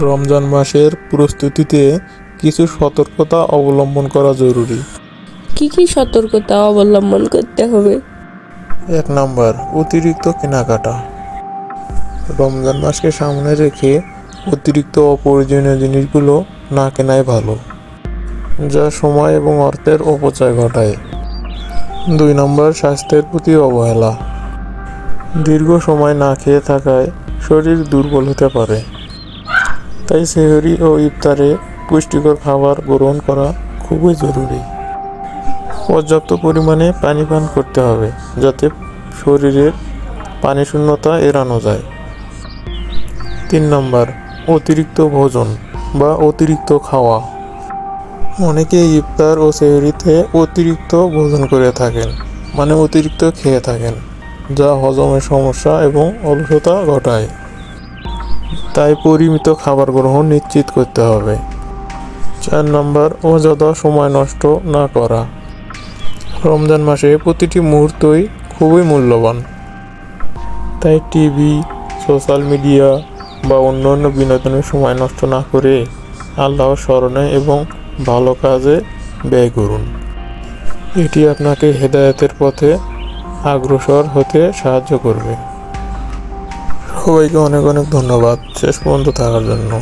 রমজান মাসের প্রস্তুতিতে কিছু সতর্কতা অবলম্বন করা জরুরি। কি কি সতর্কতা অবলম্বন করতে হবে? 1 নাম্বার, অতিরিক্ত কেনাকাটা। রমজান মাসকে সামনে রেখে অতিরিক্ত অপ্রয়োজনীয় জিনিসগুলো না কেনাই ভালো, যা সময় এবং অর্থের অপচয় ঘটায়। 2 নম্বর, স্বাস্থ্যের প্রতি অবহেলা। দীর্ঘ সময় না খেয়ে থাকায় শরীর দুর্বল হতে পারে, তাই সেহরি ও ইফতারে পুষ্টিকর খাবার গ্রহণ করা খুবই জরুরি। পর্যাপ্ত পরিমাণে পানি পান করতে হবে, যাতে শরীরের পানি শূন্যতা এড়ানো যায়। 3 নম্বর, অতিরিক্ত ভোজন বা অতিরিক্ত খাওয়া। অনেকে ইফতার ও সেহরিতে অতিরিক্ত ভোজন করে থাকেন, মানে অতিরিক্ত খেয়ে থাকেন, যা হজমের সমস্যা এবং অলসতা ঘটায়। তাই পরিমিত খাবার গ্রহণ নিশ্চিত করতে হবে। 4 নম্বর, অযথা সময় নষ্ট না করা। রমজান মাসে প্রতিটি মুহূর্তই খুবই মূল্যবান, তাই টিভি, সোশ্যাল মিডিয়া বা অন্যান্য বিনোদনের সময় নষ্ট না করে আল্লাহর স্মরণে এবং ভালো কাজে ব্যয় করুন। এটি আপনাকে হেদায়েতের পথে অগ্রসর হতে সাহায্য করবে। সবাইকে অনেক অনেক ধন্যবাদ শেষ পর্যন্ত থাকার জন্য।